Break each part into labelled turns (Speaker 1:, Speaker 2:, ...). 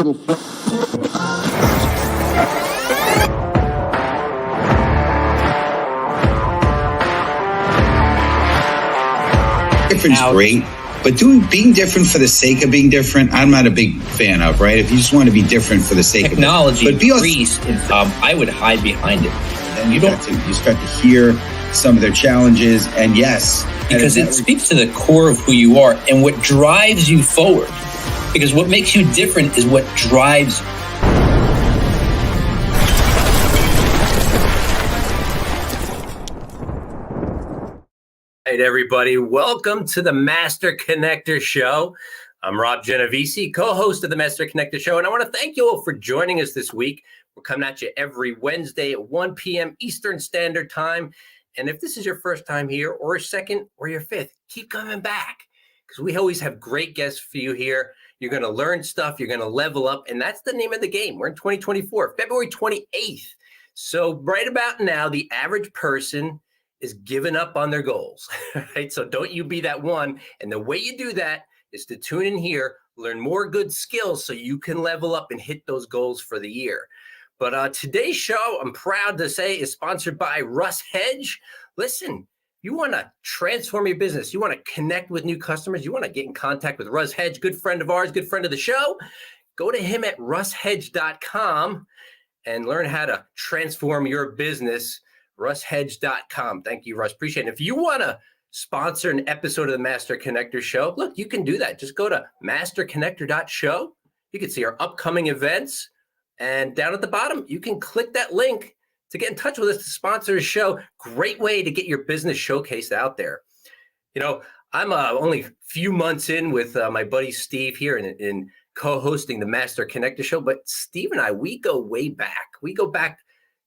Speaker 1: Different's great, but being different for the sake of being different, I'm not a big fan of, right? If you just want to be different for the sake
Speaker 2: technology
Speaker 1: of it. But
Speaker 2: increased, I would hide behind it.
Speaker 1: And you start to hear some of their challenges, and yes.
Speaker 2: Because it speaks to the core of who you are and what drives you forward. Because what makes you different is what drives you. All right, everybody, welcome to the Master Connector Show. I'm Rob Genovesi, co-host of the Master Connector Show, and I want to thank you all for joining us this week. We're coming at you every Wednesday at 1 p.m. Eastern Standard Time. And if this is your first time here, or your second, or your fifth, keep coming back, because we always have great guests for you here. You're going to learn stuff. You're going to level up, and that's the name of the game. We're in 2024, February 28th. So right about now, the average person is giving up on their goals, right? So don't you be that one. And the way you do that is to tune in here, learn more good skills so you can level up and hit those goals for the year. But today's show, I'm proud to say, is sponsored by Russ Hedge. Listen, you want to transform your business, you want to connect with new customers, you want to get in contact with Russ Hedge, good friend of ours, good friend of the show, go to him at russhedge.com and learn how to transform your business. russhedge.com. Thank you, Russ. Appreciate it. If you want to sponsor an episode of the Master Connector Show, look, you can do that. Just go to masterconnector.show. You can see our upcoming events. And down at the bottom, you can click that link to get in touch with us to sponsor a show. Great way to get your business showcased out there. You know, I'm only a few months in with my buddy Steve here in co-hosting the Master Connector Show. But Steve and I, we go way back. We go back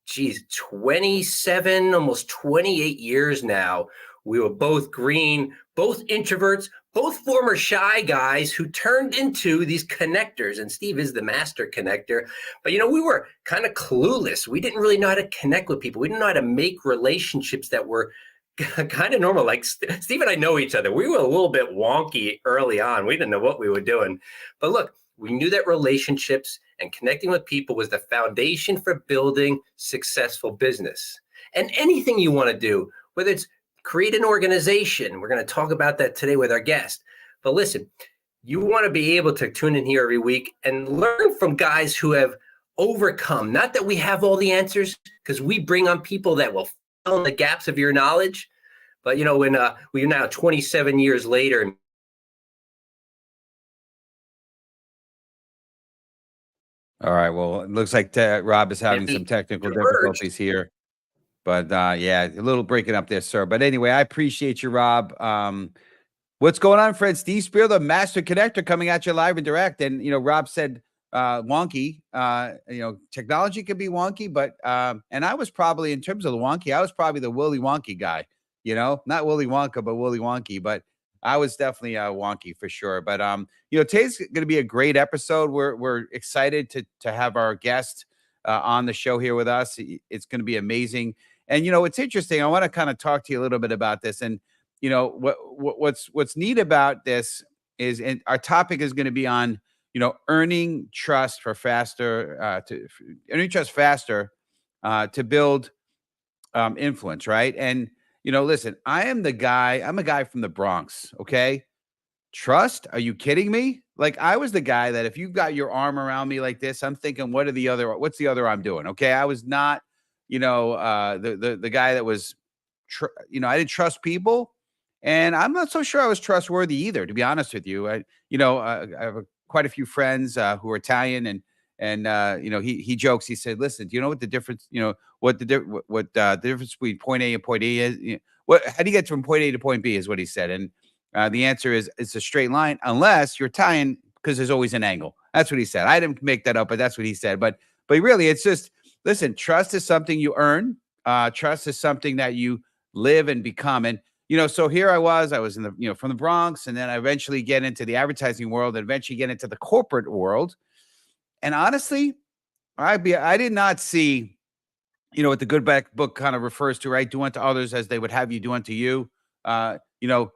Speaker 2: 27, almost 28 years now. We were both green, both introverts, both former shy guys who turned into these connectors. And Steve is the master connector. But, you know, we were kind of clueless. We didn't really know how to connect with people. We didn't know how to make relationships that were kind of normal. Like Steve and I know each other. We were a little bit wonky early on. We didn't know what we were doing. But look, we knew that relationships and connecting with people was the foundation for building successful business. And anything you want to do, whether it's create an organization, we're going to talk about that today with our guest. But listen, you want to be able to tune in here every week and learn from guys who have overcome, not that we have all the answers, because we bring on people that will fill in the gaps of your knowledge. But, you know, when we're now 27 years later.
Speaker 3: All right. Well, it looks like Rob is having some technical difficulties here. But yeah, a little breaking up there, sir. But anyway, I appreciate you, Rob. What's going on, friend? Steve Spiro, the Master Connector, coming at you live and direct. And, you know, Rob said wonky. You know, technology can be wonky, but and I was probably, in terms of the wonky, I was probably the Willy Wonky guy, you know, not Willy Wonka, but Willy Wonky. But I was definitely wonky for sure. But, you know, today's going to be a great episode. We're excited to have our guest on the show here with us. It's going to be amazing. And, you know, it's interesting. I want to kind of talk to you a little bit about this. And, you know, what's neat about this is, and our topic is going to be on, you know, earning trust faster to build influence. Right. And, you know, listen, I'm a guy from the Bronx. Okay. Trust. Are you kidding me? Like, I was the guy that if you've got your arm around me like this, I'm thinking, what's the other arm doing? Okay. I was not, you know, the guy that was, you know, I didn't trust people, and I'm not so sure I was trustworthy either, to be honest with you. I have quite a few friends who are Italian, and you know, he jokes. He said, "Listen, do you know what the difference? You know what the difference between point A and point B is? You know, how do you get from point A to point B?" Is what he said, and the answer is it's a straight line unless you're Italian, because there's always an angle. That's what he said. I didn't make that up, but that's what he said. But really, it's just. Listen, trust is something you earn. Trust is something that you live and become. And, you know, so here I was in the, you know, from the Bronx, and then I eventually get into the advertising world, and eventually get into the corporate world. And honestly, I did not see, you know, what the Good Book kind of refers to, right? Do unto others as they would have you do unto you. You know,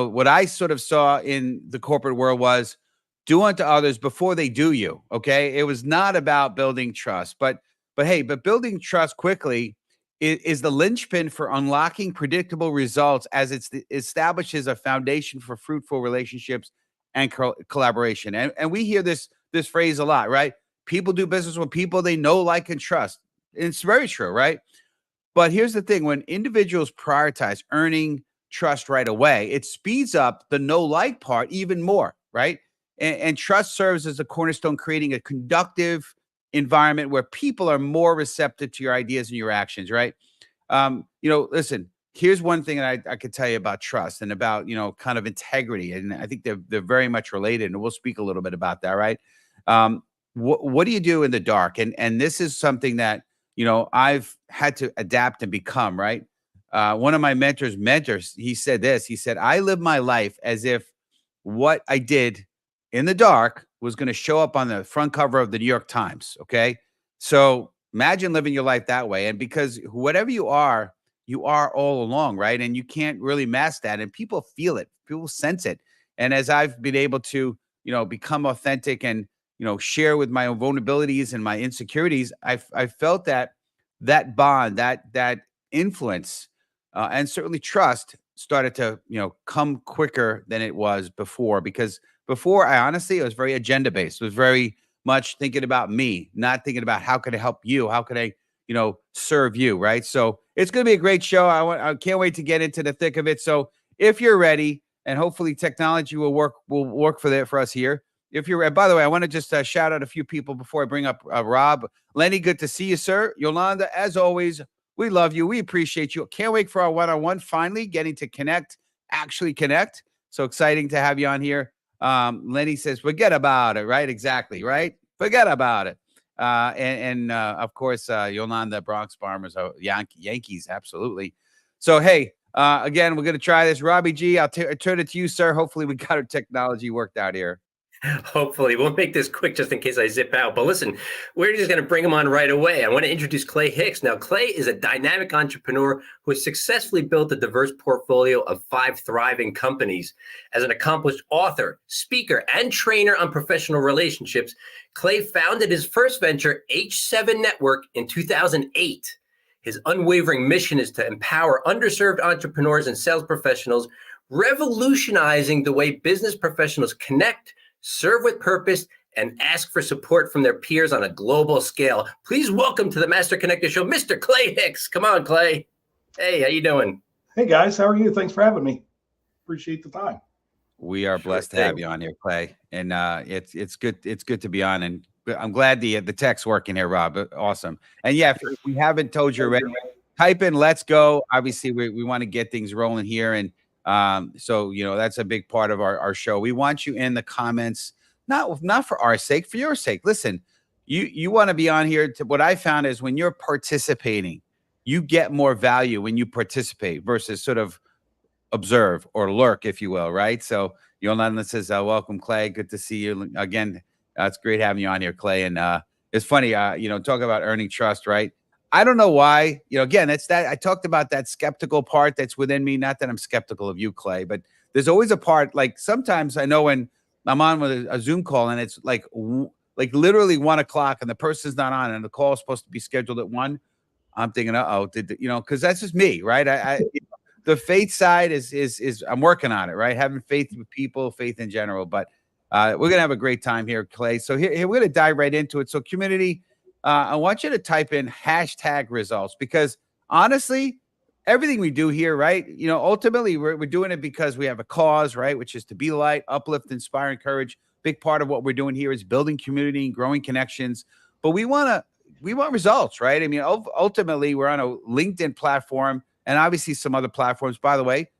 Speaker 3: what I sort of saw in the corporate world was do unto others before they do you. Okay. It was not about building trust, but building trust quickly is the linchpin for unlocking predictable results as it establishes a foundation for fruitful relationships and collaboration. And we hear this phrase a lot, right? People do business with people they know, like, and trust. And it's very true, right? But here's the thing: when individuals prioritize earning trust right away, it speeds up the no like part even more, right? And trust serves as a cornerstone, creating a conductive environment where people are more receptive to your ideas and your actions, right? Listen, here's one thing that I could tell you about trust and about, kind of integrity. And I think they're very much related. And we'll speak a little bit about that, right? What do you do in the dark? And this is something that, I've had to adapt and become, right? One of my mentors, he said this. He said, I live my life as if what I did in the dark was going to show up on the front cover of the New York Times. Okay. So imagine living your life that way. And because whatever you are all along, right? And you can't really mask that. And people feel it, people sense it. And as I've been able to, become authentic and, share with my own vulnerabilities and my insecurities, I felt that bond, that influence, and certainly trust started to, come quicker than it was before. Because before, I honestly, it was very agenda based. It was very much thinking about me, not thinking about how can I help you, how can I, serve you, right? So it's going to be a great show. I can't wait to get into the thick of it. So if you're ready, and hopefully technology will work for us here. If you're, by the way, I want to just shout out a few people before I bring up Rob. Lenny, good to see you, sir. Yolanda, as always, we love you. We appreciate you. Can't wait for our one-on-one finally getting to actually connect. So exciting to have you on here. Lenny says, forget about it, right? Exactly, right? Forget about it. Of course, Yolanda, Bronx Bombers, Yankees, absolutely. So, hey, again, we're going to try this. Robbie G, I'll turn it to you, sir. Hopefully we got our technology worked out here.
Speaker 2: Hopefully. We'll make this quick just in case I zip out. But listen, we're just going to bring him on right away. I want to introduce Clay Hicks. Now, Clay is a dynamic entrepreneur who has successfully built a diverse portfolio of 5 thriving companies. As an accomplished author, speaker, and trainer on professional relationships, Clay founded his first venture, H7 Network, in 2008. His unwavering mission is to empower underserved entrepreneurs and sales professionals, revolutionizing the way business professionals connect, serve with purpose, and ask for support from their peers on a global scale. Please welcome to the Master Connector Show, Mr. Clay Hicks. Come on, Clay. Hey, how you doing?
Speaker 4: Hey, guys. How are you? Thanks for having me. Appreciate the time.
Speaker 3: We are blessed to have you on here, Clay. And it's good. It's good to be on. And I'm glad the tech's working here, Rob. Awesome. And yeah, if we haven't told you already, type in "Let's go." Obviously, we want to get things rolling here. And so, that's a big part of our show. We want you in the comments, not for our sake, for your sake. Listen, you want to be on here. What I found is when you're participating, you get more value when you participate versus sort of observe or lurk, if you will, right? So Yolanda says, welcome, Clay. Good to see you again. It's great having you on here, Clay. And it's funny, talk about earning trust, right? I don't know why, again, it's that I talked about that skeptical part that's within me. Not that I'm skeptical of you, Clay, but there's always a part, like sometimes I know when I'm on with a Zoom call and it's like literally 1:00 and the person's not on and the call is supposed to be scheduled at 1. I'm thinking, because that's just me, right? The faith side is I'm working on it, right? Having faith with people, faith in general. But we're going to have a great time here, Clay. So here we're going to dive right into it. So community, I want you to type in #results because honestly, everything we do here, right? Ultimately we're doing it because we have a cause, right? Which is to be light, uplift, inspire, encourage. Big part of what we're doing here is building community and growing connections. But we want results, right? I mean, ultimately we're on a LinkedIn platform and obviously some other platforms. By the way,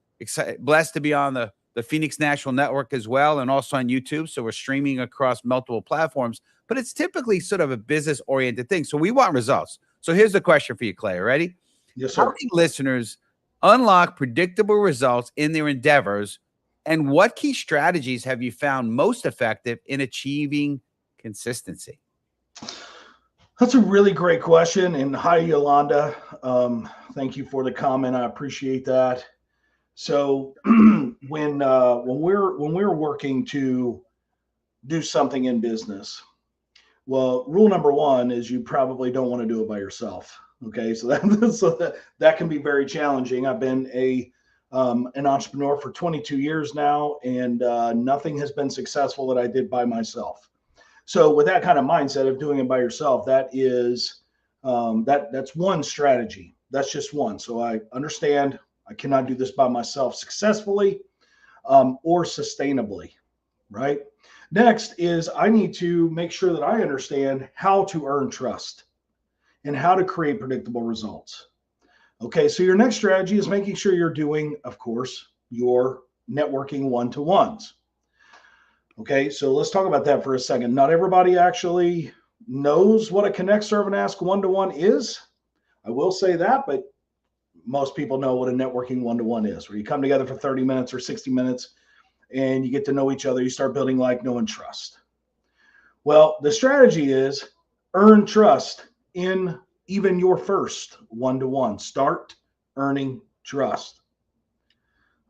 Speaker 3: blessed to be on the Phoenix National Network as well, and also on YouTube. So we're streaming across multiple platforms, but it's typically sort of a business-oriented thing. So we want results. So here's the question for you, Clay. Ready?
Speaker 4: Yes, sir.
Speaker 3: How can listeners unlock predictable results in their endeavors? And what key strategies have you found most effective in achieving consistency?
Speaker 4: That's a really great question. And hi, Yolanda. Thank you for the comment. I appreciate that. So when we're working to do something in business? Well, rule number one is you probably don't want to do it by yourself. Okay, so that can be very challenging. I've been an entrepreneur for 22 years now, and nothing has been successful that I did by myself. So with that kind of mindset of doing it by yourself, that is that's one strategy. That's just one. So I understand I cannot do this by myself successfully or sustainably, right? Next is I need to make sure that I understand how to earn trust and how to create predictable results. Okay, so your next strategy is making sure you're doing, of course, your networking one-to-ones. Okay, so let's talk about that for a second. Not everybody actually knows what a connect, serve, and ask one-to-one is. I will say that, but most people know what a networking one-to-one is, where you come together for 30 minutes or 60 minutes and you get to know each other. You start building like, know, and trust. Well, the strategy is earn trust in even your first one-to-one. Start earning trust.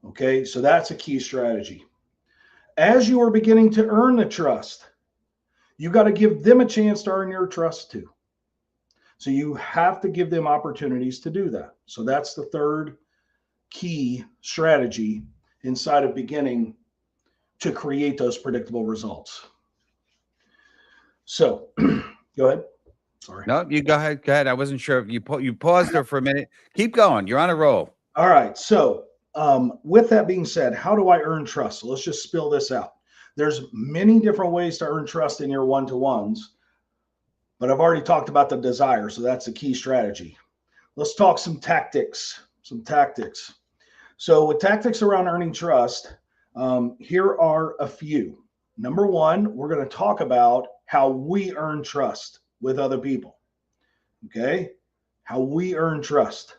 Speaker 4: Okay, so that's a key strategy. As you are beginning to earn the trust, you got to give them a chance to earn your trust too. So you have to give them opportunities to do that. So that's the third key strategy inside of beginning to create those predictable results. So go ahead. Sorry.
Speaker 3: No, you go ahead. Go ahead. I wasn't sure if you paused there for a minute. Keep going. You're on a roll.
Speaker 4: All right. So with that being said, how do I earn trust? So let's just spill this out. There's many different ways to earn trust in your one-to-ones, but I've already talked about the desire. So that's the key strategy. Let's talk some tactics. So with tactics around earning trust, here are a few. Number one, we're going to talk about how we earn trust with other people. Okay. How we earn trust.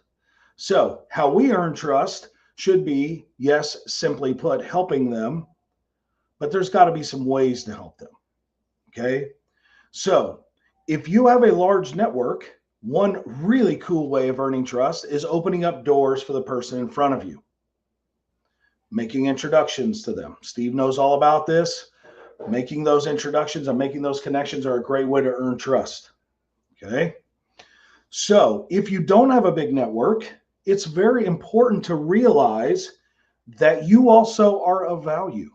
Speaker 4: So how we earn trust should be, yes, simply put, helping them, but there's got to be some ways to help them. Okay. So if you have a large network, one really cool way of earning trust is opening up doors for the person in front of you, making introductions to them. Steve knows all about this. Making those introductions and making those connections are a great way to earn trust. Okay. So if you don't have a big network, it's very important to realize that you also are of value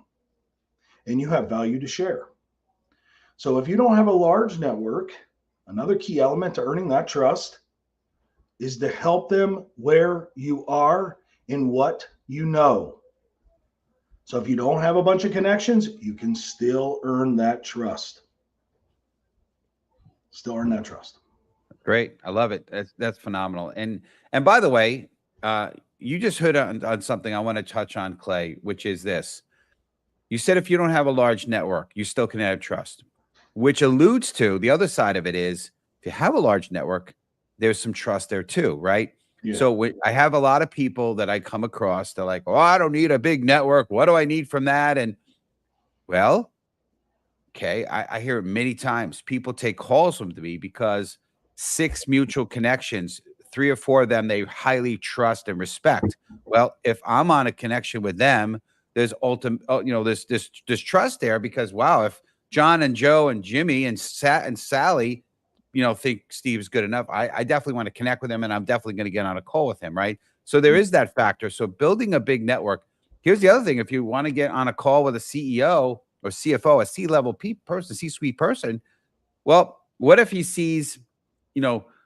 Speaker 4: and you have value to share. So if you don't have a large network, another key element to earning that trust is to help them where you are in what you know. So if you don't have a bunch of connections, you can still earn that trust. Still earn that trust.
Speaker 3: Great. I love it. That's phenomenal. And by the way, you just hit on something I want to touch on, Clay, which is this. You said if you don't have a large network, you still can have trust, which alludes to the other side of it is if you have a large network, there's some trust there too, right? Yeah. So I have a lot of people that I come across. They're like, oh, I don't need a big network. What do I need from that? And well, okay, I hear it many times. People take calls from me because 6 mutual connections, 3 or 4 of them they highly trust and respect. Well, if I'm on a connection with them, there's there's trust there because wow, if John and Joe and Jimmy and Sally, think Steve's good enough, I definitely want to connect with him, and I'm definitely going to get on a call with him, right? So there is that factor. So building a big network. Here's the other thing: if you want to get on a call with a CEO or CFO, a C-level person, C-suite person, well, what if he sees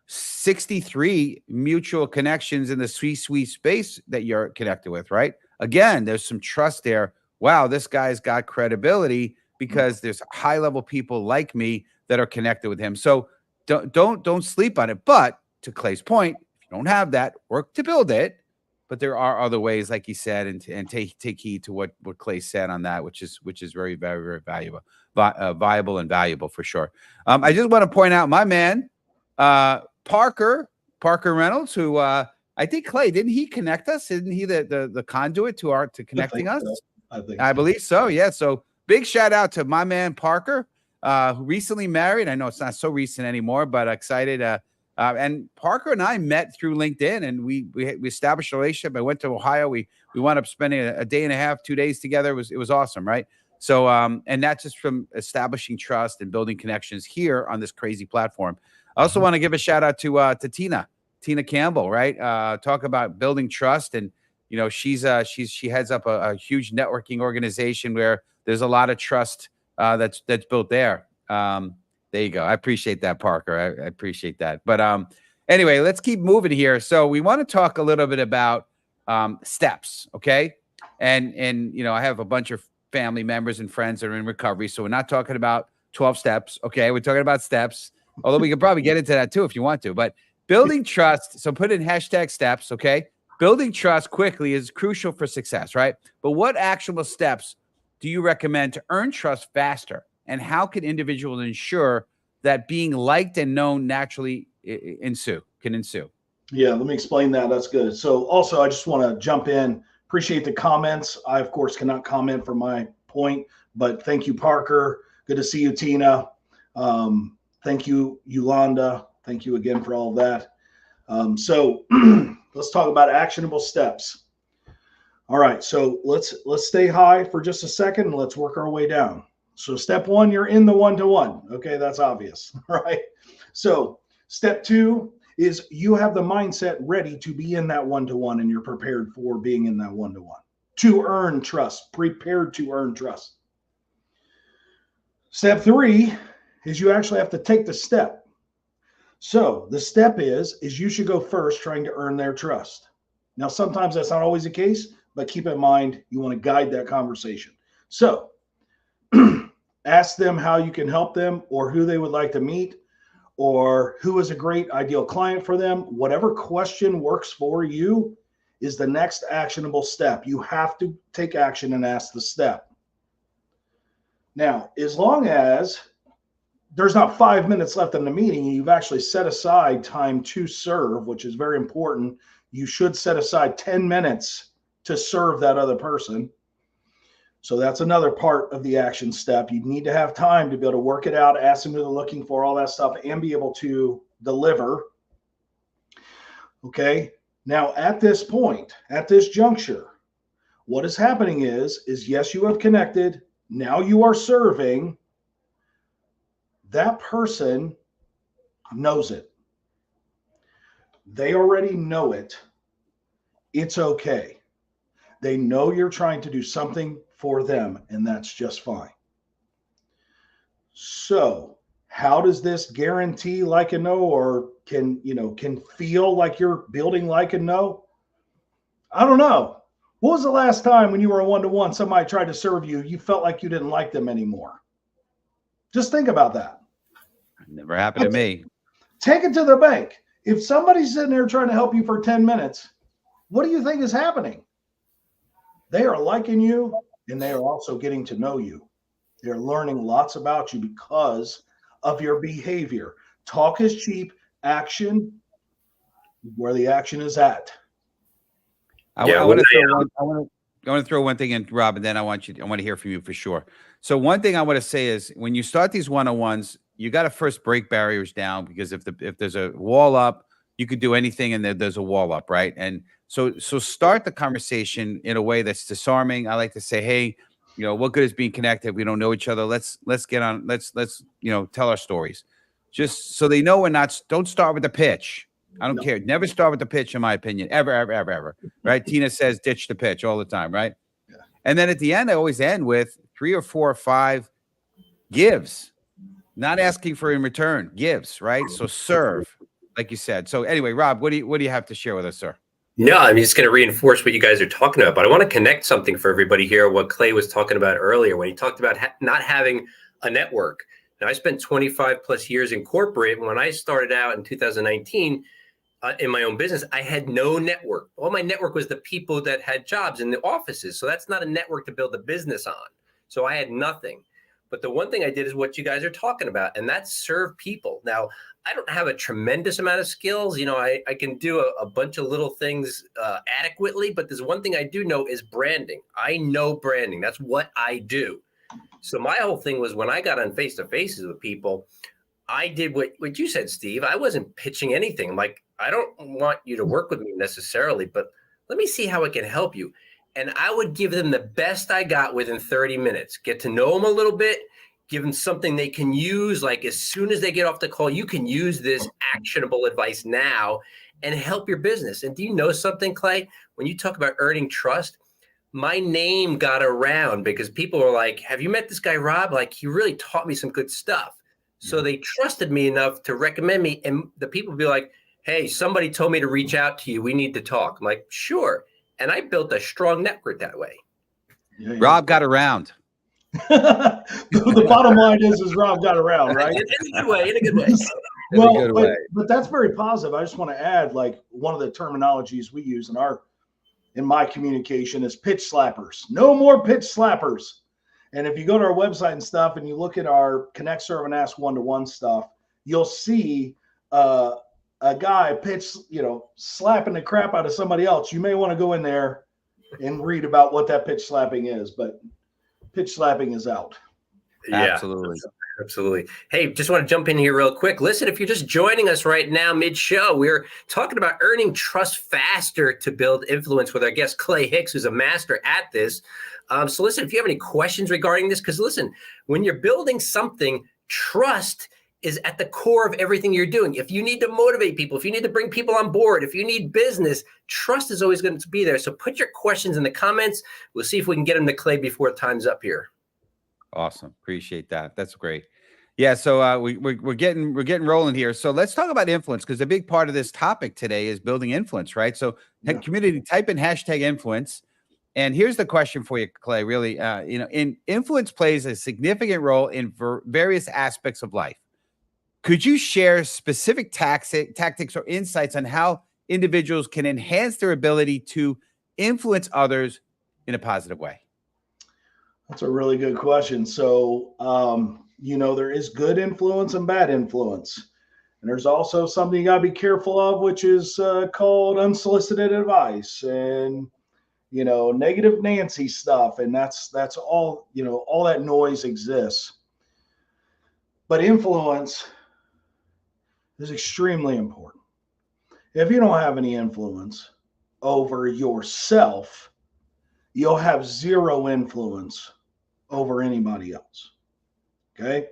Speaker 3: 63 mutual connections in the C-suite space that you're connected with, right? Again, there's some trust there. Wow, this guy's got credibility because there's high-level people like me that are connected with him. So don't sleep on it. But to Clay's point, if you don't have that, work to build it. But there are other ways, like he said, and take heed to what Clay said on that, which is very, very, very valuable, viable and valuable for sure. I just want to point out my man, Parker Reynolds, who I think Clay, didn't he connect us? Isn't he the conduit to connecting us?
Speaker 4: So.
Speaker 3: I believe so. Yeah. So big shout out to my man Parker, who recently married. I know it's not so recent anymore, but excited. And Parker and I met through LinkedIn, and we established a relationship. I went to Ohio. We wound up spending a day and a half, 2 days together. It was awesome, right? So, and that's just from establishing trust and building connections here on this crazy platform. I also want to give a shout out to Tina Campbell, right? Talk about building trust, and she heads up a huge networking organization where there's a lot of trust that's built there. There you go. I appreciate that, Parker. I appreciate that. But anyway, let's keep moving here. So we want to talk a little bit about steps, okay? And I have a bunch of family members and friends that are in recovery, so we're not talking about 12 steps, okay? We're talking about steps, although we could probably get into that too if you want to. But building trust, so put in hashtag steps, okay? Building trust quickly is crucial for success, right? But what actionable steps do you recommend to earn trust faster? And how can individuals ensure that being liked and known naturally can ensue?
Speaker 4: Yeah, let me explain that. That's good. So also, I just want to jump in. Appreciate the comments. I, of course, cannot comment from my point, but thank you, Parker. Good to see you, Tina. Thank you, Yolanda. Thank you again for all of that. So let's talk about actionable steps. All right, so let's stay high for just a second and let's work our way down. So step one, you're in the one-to-one. Okay, that's obvious, right? So step two is you have the mindset ready to be in that one-to-one and you're prepared for being in that one-to-one. To earn trust, prepared to earn trust. Step three is you actually have to take the step. So the step is you should go first trying to earn their trust. Now, sometimes that's not always the case, but keep in mind, you want to guide that conversation. So ask them how you can help them or who they would like to meet or who is a great ideal client for them. Whatever question works for you is the next actionable step. You have to take action and ask the step. Now, as long as there's not 5 minutes left in the meeting, you've actually set aside time to serve, which is very important. You should set aside 10 minutes to serve that other person. So that's another part of the action step. You need to have time to be able to work it out, ask them who they're looking for, all that stuff, and be able to deliver. Okay. Now, at this point, at this juncture, what is happening is yes, you have connected. Now you are serving. That person knows it. They already know it. It's okay. They know you're trying to do something for them, and that's just fine. So how does this guarantee like and know, or can feel like you're building like and know? I don't know. What was the last time when you were a one-to-one, somebody tried to serve you, you felt like you didn't like them anymore? Just think about that.
Speaker 3: Never happened to me.
Speaker 4: Take it to the bank. If somebody's sitting there trying to help you for 10 minutes, what do you think is happening? They are liking you, and they are also getting to know you. They're learning lots about you because of your behavior. Talk is cheap. Action, where the action is at.
Speaker 3: I want to throw one thing in, Rob, and then I want to hear from you for sure. So one thing I want to say is when you start these one-on-ones, you got to first break barriers down, because if there's a wall up, you could do anything, and there's a wall up, right? And so start the conversation in a way that's disarming. I like to say, hey, what good is being connected? We don't know each other. Let's get on. Let's tell our stories, just so they know we're not. Don't start with the pitch. I don't care. Never start with the pitch, in my opinion. Ever. Right? Tina says ditch the pitch all the time, right? Yeah. And then at the end, I always end with 3 or 4 or 5 gives, not asking for in return, gives, right? So serve, like you said. So anyway, Rob, what do you have to share with us, sir?
Speaker 2: No, I'm just going to reinforce what you guys are talking about, but I want to connect something for everybody here. What Clay was talking about earlier when he talked about not having a network. Now, I spent 25 plus years in corporate. When I started out in 2019 in my own business, I had no network. All my network was the people that had jobs in the offices. So that's not a network to build a business on. So I had nothing. But the one thing I did is what you guys are talking about, and that's serve people. Now, I don't have a tremendous amount of skills. I can do a bunch of little things adequately, but there's one thing I do know is branding. I know branding. That's what I do. So my whole thing was when I got on face-to-faces with people, I did what you said, Steve. I wasn't pitching anything. Like, I don't want you to work with me necessarily, but let me see how I can help you. and I would give them the best I got within 30 minutes. Get to know them a little bit, give them something they can use. Like as soon as they get off the call, you can use this actionable advice now and help your business. And do you know something, Clay? When you talk about earning trust, my name got around because people were like, have you met this guy, Rob? Like, he really taught me some good stuff. So they trusted me enough to recommend me. And the people would be like, hey, somebody told me to reach out to you. We need to talk. I'm like, sure. And I built a strong network that way.
Speaker 4: Yeah.
Speaker 3: Rob got around.
Speaker 4: The bottom line is Rob got around, right?
Speaker 2: In a good way, in a good way.
Speaker 4: Well, but that's very positive. I just want to add, like, one of the terminologies we use in my communication is pitch slappers. No more pitch slappers. And if you go to our website and stuff and you look at our Connect, Serve, and Ask one-to-one stuff, you'll see a guy slapping the crap out of somebody else. You may want to go in there and read about what that pitch slapping is, but pitch slapping is out.
Speaker 2: Yeah, absolutely. Hey, just want to jump in here real quick. Listen, if you're just joining us right now mid-show, we're talking about earning trust faster to build influence with our guest, Clay Hicks, who's a master at this. So listen, if you have any questions regarding this, because listen, when you're building something, trust is at the core of everything you're doing. If you need to motivate people, if you need to bring people on board, if you need business, trust is always going to be there. So put your questions in the comments. We'll see if we can get them to Clay before time's up here.
Speaker 3: Awesome. Appreciate that. That's great. Yeah. So we're getting rolling here. So let's talk about influence, because a big part of this topic today is building influence, right? So community, type in #influence. And here's the question for you, Clay. Really, influence plays a significant role in various aspects of life. Could you share specific tactics or insights on how individuals can enhance their ability to influence others in a positive way?
Speaker 4: That's a really good question. So, there is good influence and bad influence. And there's also something you got to be careful of, which is called unsolicited advice and, negative Nancy stuff. And that's all, all that noise exists. But influence is extremely important. If you don't have any influence over yourself, you'll have zero influence over anybody else. Okay.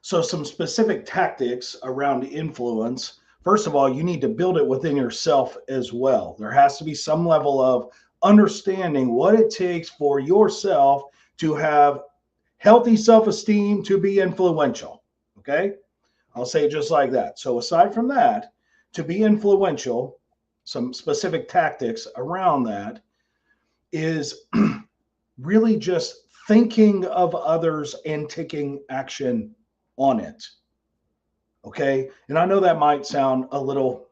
Speaker 4: So some specific tactics around influence. First of all, you need to build it within yourself as well. There has to be some level of understanding what it takes for yourself to have healthy self-esteem to be influential. Okay. I'll say it just like that. So aside from that, to be influential, some specific tactics around that is really just thinking of others and taking action on it. Okay. And I know that might sound a little,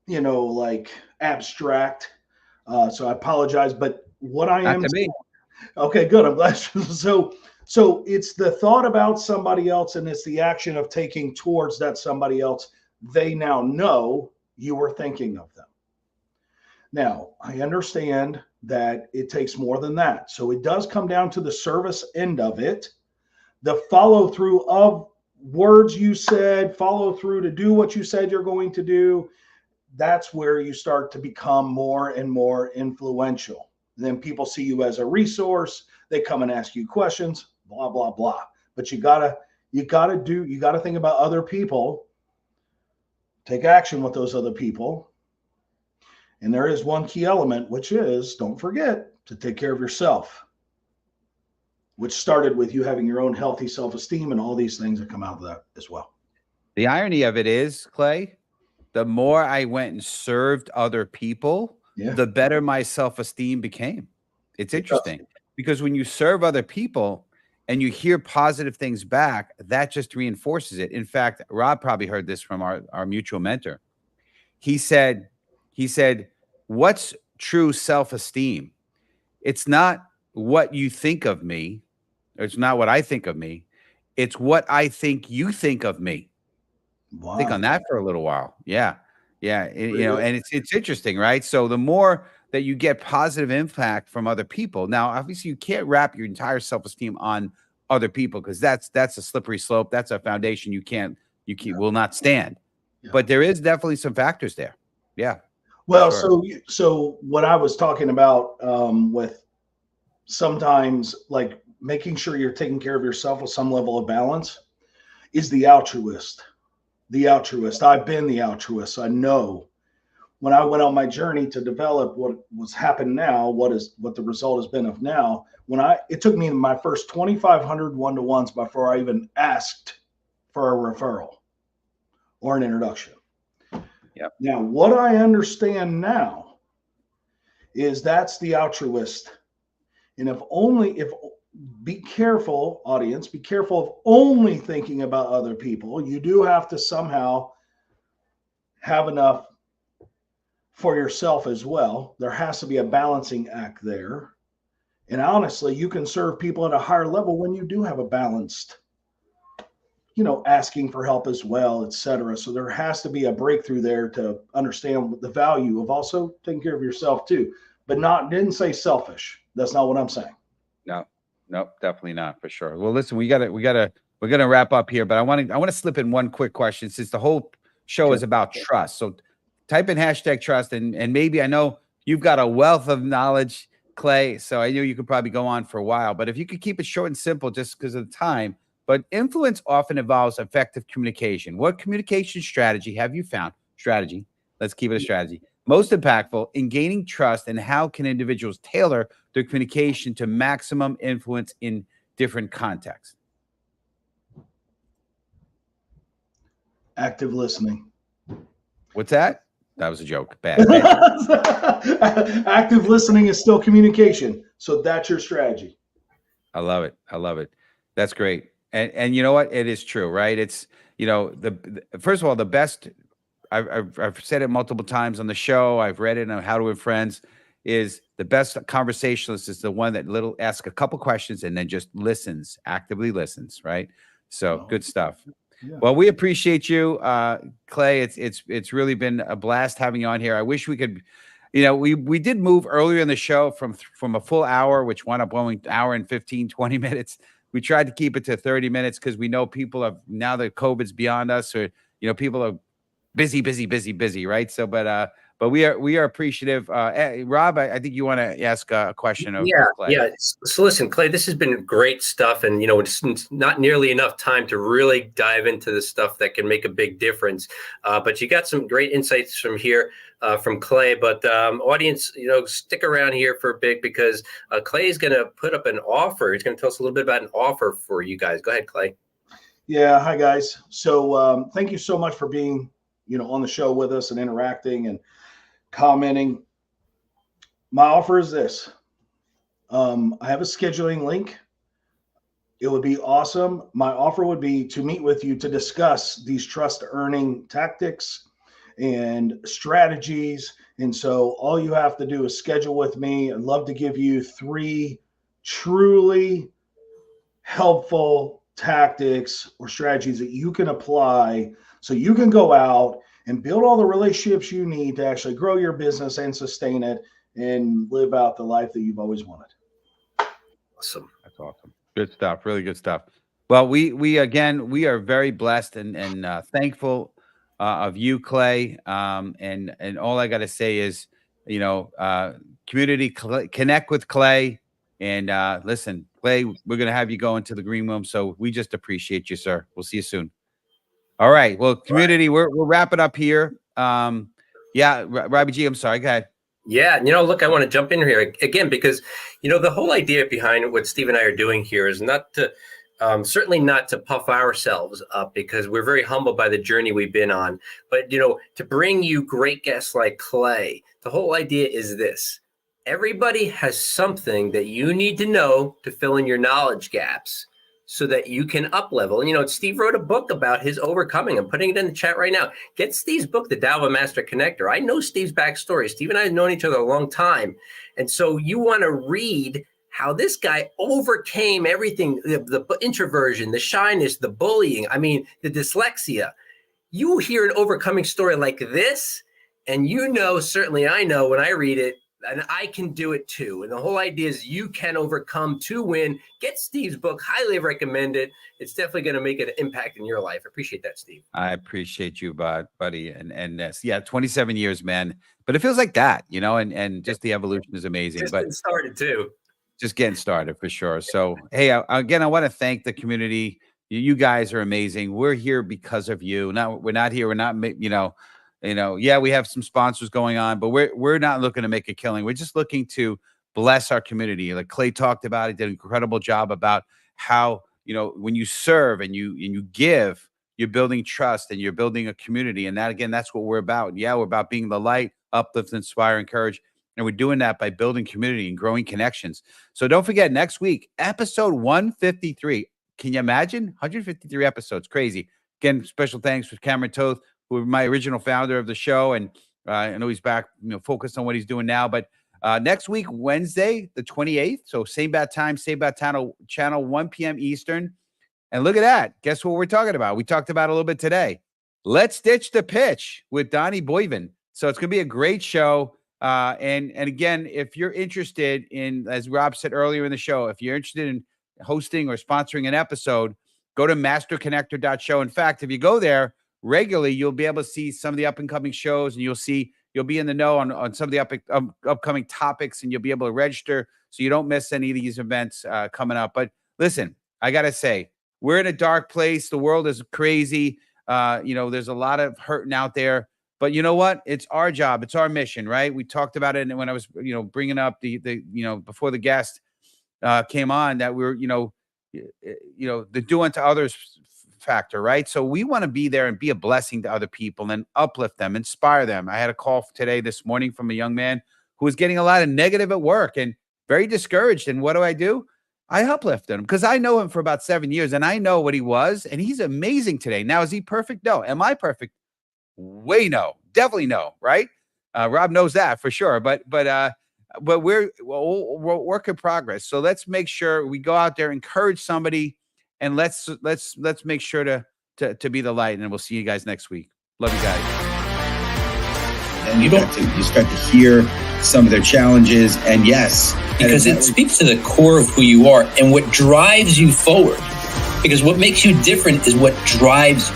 Speaker 4: like abstract. So I apologize, but what I am. Okay, good. I'm glad. So it's the thought about somebody else, and it's the action of taking towards that somebody else. They now know you were thinking of them. Now, I understand that it takes more than that. So it does come down to the service end of it, the follow through of words you said, follow through to do what you said you're going to do. That's where you start to become more and more influential. Then people see you as a resource. They come and ask you questions, blah, blah, blah. But you gotta think about other people, take action with those other people. And there is one key element, which is, don't forget to take care of yourself, which started with you having your own healthy self-esteem and all these things that come out of that as well.
Speaker 3: The irony of it is, Clay, the more I went and served other people, the better my self-esteem became. It's interesting because when you serve other people and you hear positive things back, that just reinforces it. In fact, Rob probably heard this from our mutual mentor. He said, what's true self-esteem? It's not what you think of me. Or it's not what I think of me. It's what I think you think of me. Wow. Think on that for a little while. Yeah. And it's interesting, right? So the more that you get positive impact from other people, now obviously you can't wrap your entire self-esteem on other people because that's a slippery slope. That's a foundation you will not stand. Yeah. But there is definitely some factors there. Yeah.
Speaker 4: Well,
Speaker 3: Sure.
Speaker 4: so what I was talking about with sometimes like making sure you're taking care of yourself with some level of balance is the altruist. The altruist. I've been the altruist. I know when I went on my journey to develop what was happening now, what the result has been of now. It took me my first 2,500 one-to-ones before I even asked for a referral or an introduction.
Speaker 3: Yep.
Speaker 4: Now, what I understand now is that's the altruist. And if be careful, audience, be careful of only thinking about other people. You do have to somehow have enough for yourself as well. There has to be a balancing act there. And honestly, you can serve people at a higher level when you do have a balanced, asking for help as well, etc. So there has to be a breakthrough there to understand the value of also taking care of yourself too, but didn't say selfish. That's not what I'm saying.
Speaker 3: No, definitely not, for sure. Well, listen, we're gonna wrap up here, but I want to slip in one quick question since the whole show is about trust. So type in #trust and maybe, I know you've got a wealth of knowledge, Clay, so I know you could probably go on for a while, but if you could keep it short and simple just because of the time. But influence often involves effective communication. What communication strategy have you found? Strategy. Let's keep it a strategy. Most impactful in gaining trust, and how can individuals tailor their communication to maximum influence in different contexts?
Speaker 4: Active listening.
Speaker 3: What's that? That was a joke. Bad joke.
Speaker 4: Active listening is still communication. So that's your strategy.
Speaker 3: I love it. That's great. And you know what? It is true, right? It's, first of all, the best, I've said it multiple times on the show. I've read it on How to Win Friends, is the best conversationalist is the one that asks a couple questions and then just actively listens, right? So good stuff. Yeah. Well, we appreciate you, Clay. It's really been a blast having you on here. I wish we could, we did move earlier in the show from a full hour, which wound up going hour and 15, 20 minutes. We tried to keep it to 30 minutes because we know people have, now that COVID's beyond us, or, people are busy, right? So, but we are appreciative. Rob, I think you want to ask a question of Clay.
Speaker 2: Yeah. So listen, Clay, this has been great stuff, and it's not nearly enough time to really dive into the stuff that can make a big difference. But you got some great insights from Clay. But audience, stick around here for a bit, because Clay is going to put up an offer. He's going to tell us a little bit about an offer for you guys. Go ahead, Clay.
Speaker 4: Yeah, hi guys. So thank you so much for being, on the show with us and interacting and commenting. My offer is this. I have a scheduling link. It would be awesome. My offer would be to meet with you to discuss these trust earning tactics and strategies. And so all you have to do is schedule with me. I'd love to give you 3 truly helpful tactics or strategies that you can apply so you can go out and build all the relationships you need to actually grow your business and sustain it and live out the life that you've always wanted.
Speaker 2: Awesome.
Speaker 3: That's awesome. Good stuff. Really good stuff. Well, we are very blessed and thankful of you, Clay. And all I got to say is, community connect with Clay, and listen, Clay, we're going to have you go into the green room. So we just appreciate you, sir. We'll see you soon. All right. Well, community, we're wrapping up here. Robbie G, I'm sorry. Go ahead.
Speaker 2: Yeah. Look, I want to jump in here again, because, the whole idea behind what Steve and I are doing here is not to, certainly not to puff ourselves up, because we're very humbled by the journey we've been on. But, to bring you great guests like Clay, the whole idea is this. Everybody has something that you need to know to fill in your knowledge gaps, so that you can up level. And, Steve wrote a book about his overcoming. I'm putting it in the chat right now. Get Steve's book, The Tao of a Master Connector. I know Steve's backstory. Steve and I have known each other a long time. And so you want to read how this guy overcame everything, the introversion, the shyness, the bullying, the dyslexia. You hear an overcoming story like this, and certainly I know when I read it, and I can do it too. And the whole idea is you can overcome to win. Get Steve's book, highly recommend it. It's definitely going to make an impact in your life. I appreciate that, Steve.
Speaker 3: I appreciate you, buddy. And yeah, 27 years, man. But it feels like that, you know, and just the evolution is amazing.
Speaker 2: Just
Speaker 3: but
Speaker 2: getting started too.
Speaker 3: Just getting started for sure. So, hey, again, I want to thank the community. You guys are amazing. We're here because of you. We're not here. We're not, yeah, we have some sponsors going on, but we're not looking to make a killing. We're just looking to bless our community. Like Clay talked about, he did an incredible job about how, when you serve and you give, you're building trust and you're building a community. And that, again, that's what we're about. Yeah, we're about being the light, uplift, inspire, encourage. And we're doing that by building community and growing connections. So don't forget, next week, episode 153. Can you imagine? 153 episodes. Crazy. Again, special thanks for Cameron Toth, who was my original founder of the show. And I know he's back, focused on what he's doing now. But next week, Wednesday, the 28th. So same bad time, channel 1 p.m. Eastern. And look at that. Guess what we're talking about? We talked about it a little bit today. Let's ditch the pitch with Donnie Boyven. So it's going to be a great show. And again, if you're interested in, as Rob said earlier in the show, if you're interested in hosting or sponsoring an episode, go to masterconnector.show. In fact, if you go there regularly, you'll be able to see some of the up and coming shows, and you'll be in the know on some of the upcoming topics, and you'll be able to register so you don't miss any of these events coming up. But listen, I got to say, we're in a dark place. The world is crazy. There's a lot of hurting out there. But you know what? It's our job. It's our mission, right? We talked about it when I was, bringing up the before the guest came on, that we're, the do unto others factor, right? So we want to be there and be a blessing to other people and uplift them, inspire them. I had a call this morning from a young man who was getting a lot of negative at work and very discouraged. And what do? I uplifted him because I know him for about 7 years and I know what he was, and he's amazing today. Now, is he perfect? No. Am I perfect? Way no, definitely no, right? Rob knows that for sure, but we're work in progress. So let's make sure we go out there, encourage somebody, and let's make sure to be the light. And we'll see you guys next week. Love you guys.
Speaker 1: And you start to hear some of their challenges, and yes,
Speaker 5: because it speaks to the core of who you are and what drives you forward. Because what makes you different is what drives you.